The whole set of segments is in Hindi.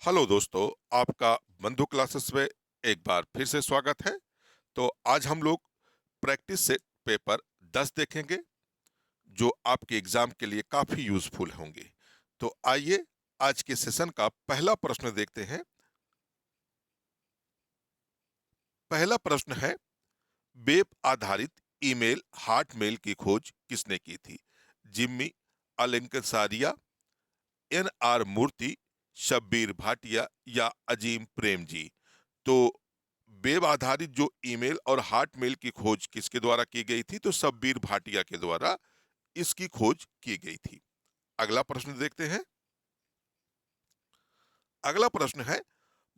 हेलो दोस्तों, आपका बंधु क्लासेस में एक बार फिर से स्वागत है। तो आज हम लोग प्रैक्टिस सेट पेपर 10 देखेंगे, जो आपके एग्जाम के लिए काफी यूजफुल होंगे। तो आइए आज के सेशन का पहला प्रश्न देखते हैं। पहला प्रश्न है, वेब आधारित ईमेल हॉटमेल की खोज किसने की थी? जिम्मी अलेंकसारिया, एन आर मूर्ति, शब्बीर भाटिया या अजीम प्रेम जी? तो वेब आधारित जो ईमेल और हॉटमेल की खोज किसके द्वारा की गई थी? तो शब्बीर भाटिया के द्वारा इसकी खोज की गई थी। अगला प्रश्न देखते हैं। अगला प्रश्न है,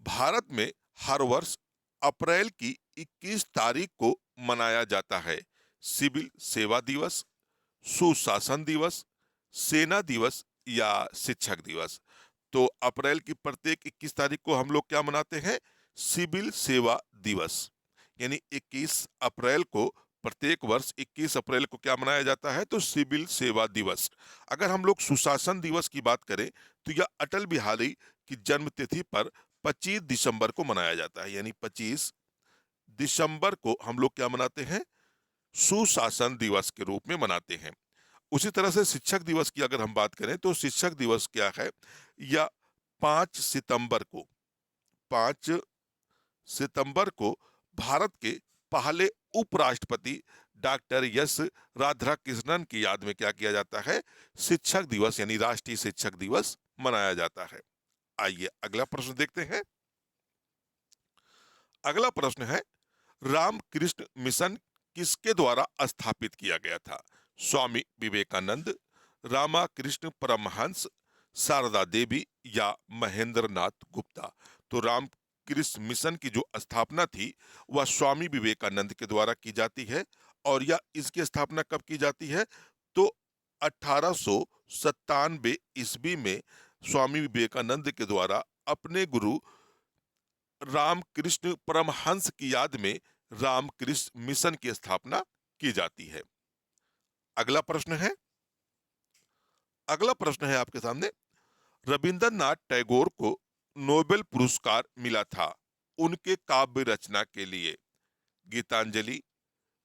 भारत में हर वर्ष अप्रैल की 21 तारीख को मनाया जाता है सिविल सेवा दिवस, सुशासन दिवस, सेना दिवस या शिक्षक दिवस? तो अप्रैल की प्रत्येक 21 तारीख को हम लोग क्या मनाते हैं? सिविल सेवा दिवस। यानी 21 अप्रैल को प्रत्येक वर्ष 21 अप्रैल को क्या मनाया जाता है? तो सिविल सेवा दिवस। अगर हम लोग सुशासन दिवस की बात करें तो यह अटल बिहारी की जन्म तिथि पर 25 दिसंबर को मनाया जाता है। यानी 25 दिसंबर को हम लोग क्या मनाते हैं? सुशासन दिवस के रूप में मनाते हैं। उसी तरह से शिक्षक दिवस की अगर हम बात करें तो शिक्षक दिवस क्या है? या 5 सितंबर को 5 सितंबर को भारत के पहले उपराष्ट्रपति डॉक्टर एस राधाकृष्णन की याद में क्या किया जाता है? शिक्षक दिवस यानी राष्ट्रीय शिक्षक दिवस मनाया जाता है। आइए अगला प्रश्न देखते हैं। अगला प्रश्न है, रामकृष्ण मिशन किसके द्वारा स्थापित किया गया था? स्वामी विवेकानंद, रामाकृष्ण परमहंस, शारदा देवी या महेंद्र नाथ गुप्ता? तो रामकृष्ण मिशन की जो स्थापना थी वह स्वामी विवेकानंद के द्वारा की जाती है। और यह इसकी स्थापना कब की जाती है? तो 1897 ईस्वी में स्वामी विवेकानंद के द्वारा अपने गुरु रामकृष्ण परमहंस की याद में रामकृष्ण मिशन की स्थापना की जाती है। अगला प्रश्न है। अगला प्रश्न है आपके सामने, रविंद्रनाथ टैगोर को नोबेल पुरस्कार मिला था उनके काव्य रचना के लिए? गीतांजलि,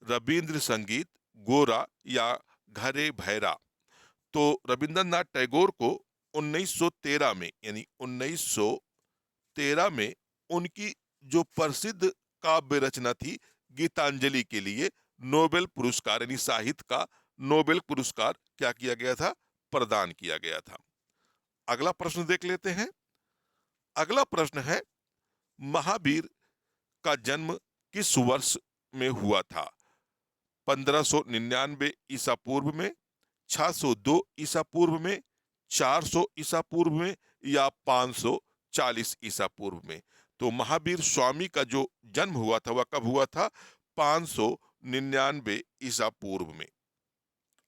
रविंद्र संगीत, गोरा या घरे भैरा? तो रविंद्रनाथ टैगोर को 1913 में यानी 1913 में उनकी जो प्रसिद्ध काव्य रचना थी गीतांजलि के लिए नोबेल पुरस्कार यानी साहित्य का नोबेल पुरस्कार क्या किया गया था? प्रदान किया गया था। अगला प्रश्न देख लेते हैं। अगला प्रश्न है, महावीर का जन्म किस वर्ष में हुआ था? 1599 ईसा पूर्व में, 602 ईसा पूर्व में, 400 ईसा पूर्व में या 540 ईसा पूर्व में? तो महावीर स्वामी का जो जन्म हुआ था वह कब हुआ था? 599 ईसा पूर्व में।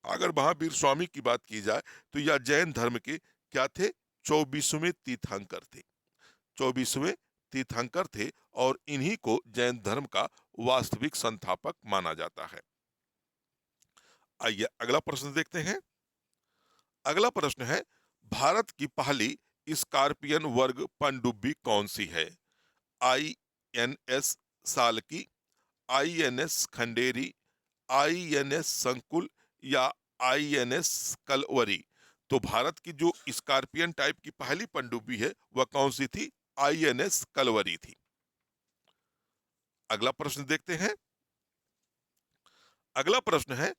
अगर महावीर स्वामी की बात की जाए तो यह जैन धर्म के क्या थे? 24वें तीर्थंकर थे। 24वें तीर्थंकर थे और इन्हीं को जैन धर्म का वास्तविक संस्थापक माना जाता है। आइए अगला प्रश्न देखते हैं। अगला प्रश्न है, भारत की पहली स्कॉर्पियन वर्ग पनडुब्बी कौन सी है? I N S Salki, I N S Khanderi, I N S Sankul या आई एन एस कलवरी? तो भारत की जो स्कॉर्पियन टाइप की पहली पनडुब्बी है वह कौन सी थी? आई एन एस कलवरी थी। अगला प्रश्न देखते हैं। अगला प्रश्न है,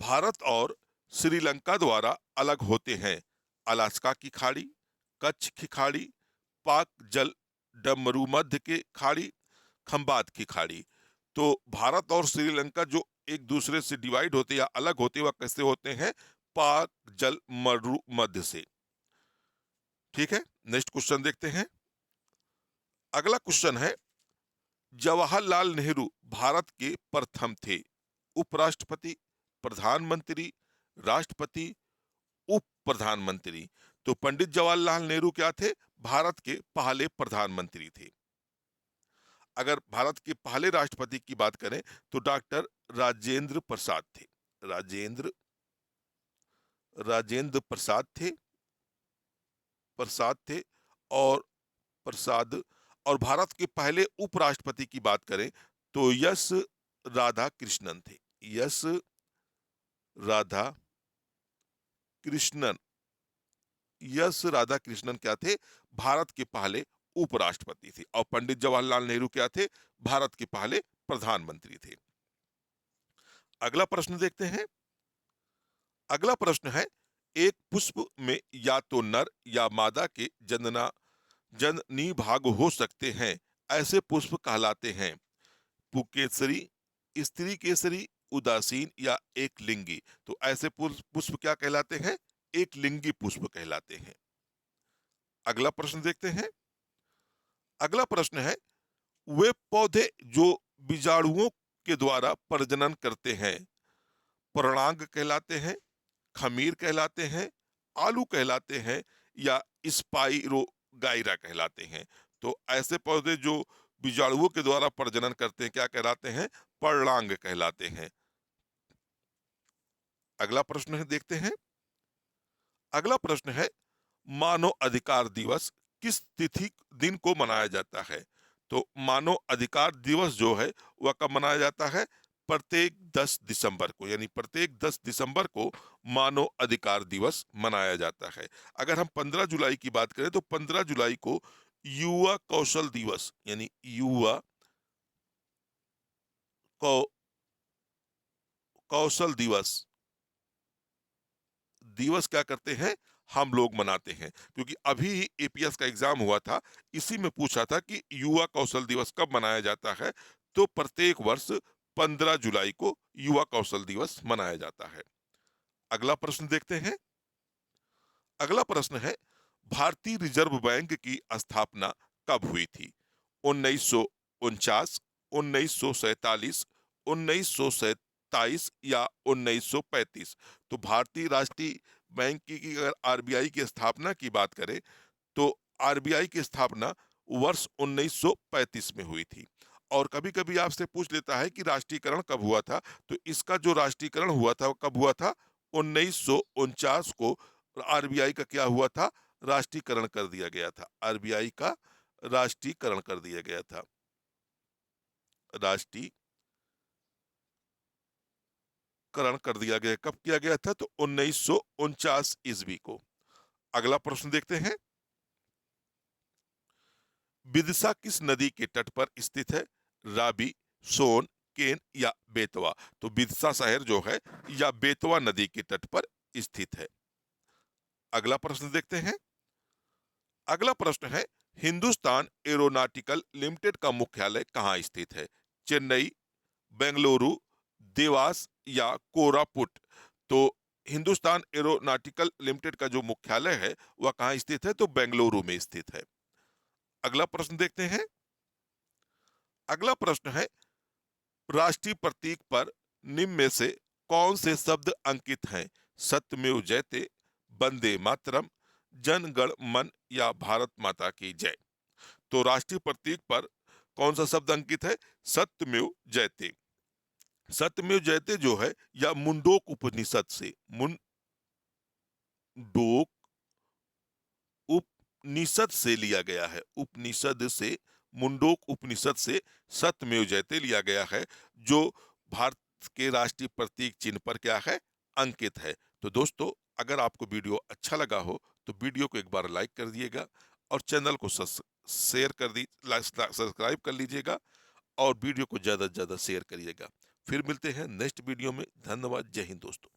भारत और श्रीलंका द्वारा अलग होते हैं अलास्का की खाड़ी, कच्छ की खाड़ी, पाक जल डमरू मध्य की खाड़ी, खंबात की खाड़ी? तो भारत और श्रीलंका जो एक दूसरे से डिवाइड होते या अलग होते वह कैसे होते हैं? पाक जल मरु मध्य से। ठीक है, नेक्स्ट क्वेश्चन देखते हैं। अगला क्वेश्चन है, जवाहरलाल नेहरू भारत के प्रथम थे उपराष्ट्रपति, प्रधानमंत्री, राष्ट्रपति, उप प्रधानमंत्री? तो पंडित जवाहरलाल नेहरू क्या थे? भारत के पहले प्रधानमंत्री थे। अगर भारत के पहले राष्ट्रपति की बात करें तो डॉक्टर राजेंद्र प्रसाद थे। राजेंद्र राजेंद्र प्रसाद थे और प्रसाद। और भारत के पहले उपराष्ट्रपति की बात करें तो यस राधा कृष्णन थे। यस राधा कृष्णन। यस राधा कृष्णन क्या थे? भारत के पहले उपराष्ट्रपति थे। और पंडित जवाहरलाल नेहरू क्या थे? भारत के पहले प्रधानमंत्री थे। अगला प्रश्न देखते हैं। अगला प्रश्न है, एक पुष्प में या तो नर या मादा के जननी भाग हो सकते हैं, ऐसे पुष्प कहलाते हैं? पुकेसरी, स्त्री केसरी, उदासीन या एक लिंगी। तो ऐसे पुष्प क्या कहलाते हैं? एक लिंगी पुष्प कहलाते हैं। अगला प्रश्न देखते हैं। अगला प्रश्न है, वे पौधे जो बीजाणुओं के द्वारा प्रजनन करते हैं पर्णांग कहलाते हैं, खमीर कहलाते हैं, आलू कहलाते हैं या स्पाइरोगाइरा कहलाते हैं? तो ऐसे पौधे जो बीजाणुओं के द्वारा प्रजनन करते हैं क्या कहलाते हैं? पर्णांग कहलाते हैं। अगला प्रश्न है देखते हैं। अगला प्रश्न है, मानव अधिकार दिवस किस तिथि दिन को मनाया जाता है? तो मानव अधिकार दिवस जो है वह कब मनाया जाता है? प्रत्येक 10 दिसंबर को, यानी प्रत्येक 10 दिसंबर को मानव अधिकार दिवस मनाया जाता है। अगर हम 15 जुलाई की बात करें तो 15 जुलाई को युवा कौशल दिवस, यानी युवा कौ, कौशल दिवस दिवस क्या करते हैं? हम लोग मनाते हैं। क्योंकि अभी एपीएस का एग्जाम हुआ था, इसी में पूछा था कि युवा कौशल दिवस कब मनाया जाता है। तो प्रत्येक वर्ष 15 जुलाई को युवा कौशल दिवस मनाया जाता है। अगला प्रश्न देखते हैं। अगला प्रश्न है, भारतीय रिजर्व बैंक की स्थापना कब हुई थी? 1949, 1947, 1927 या 1935? तो भारतीय राष्ट्रीय बैंक की अगर आरबीआई की स्थापना की बात करें तो आरबीआई की स्थापना वर्ष 1935 में हुई थी। और कभी कभी आपसे पूछ लेता है कि राष्ट्रीयकरण कब हुआ था। तो इसका जो राष्ट्रीयकरण हुआ था वो कब हुआ था? 1949 को आरबीआई का क्या हुआ था? राष्ट्रीयकरण कर दिया गया था। आरबीआई का राष्ट्रीयकरण कर दिया गया था। राष्ट्रीयकरण कर दिया गया, कब किया गया था? तो 1949 ईस्वी को। अगला प्रश्न देखते हैं। विदिशा किस नदी के तट पर स्थित है? राबी, सोन, केन या बेतवा? तो विदिशा शहर जो है या बेतवा नदी के तट पर स्थित है। अगला प्रश्न देखते हैं। अगला प्रश्न है, हिंदुस्तान एरोनॉटिकल लिमिटेड का मुख्यालय कहाँ स्थित है? चेन्नई, बेंगलुरु, देवास या कोरापुट? तो हिंदुस्तान एरोनॉटिकल लिमिटेड का जो मुख्यालय है वह कहाँ स्थित है? तो बेंगलुरु में स्थित है। अगला प्रश्न देखते हैं। अगला प्रश्न है, राष्ट्रीय प्रतीक पर निम्न में से कौन से शब्द अंकित हैं? सत्यमेव जयते, वंदे मातरम, जन गण मन या भारत माता की जय? तो राष्ट्रीय प्रतीक पर कौन सा शब्द अंकित है? सत्यमेव जयते। सत्यमेव जयते जो है या मुंडोक उपनिषद से, मुंडोक उपनिषद से लिया गया है। उपनिषद से, मुंडोक उपनिषद से सत्यमेव जयते लिया गया है, जो भारत के राष्ट्रीय प्रतीक चिन्ह पर क्या है? अंकित है। तो दोस्तों, अगर आपको वीडियो अच्छा लगा हो तो वीडियो को एक बार लाइक कर दिएगा और चैनल को शेयर कर दी सब्सक्राइब कर लीजिएगा और वीडियो को ज़्यादा से ज़्यादा शेयर करिएगा। फिर मिलते हैं नेक्स्ट वीडियो में। धन्यवाद। जय हिंद दोस्तों।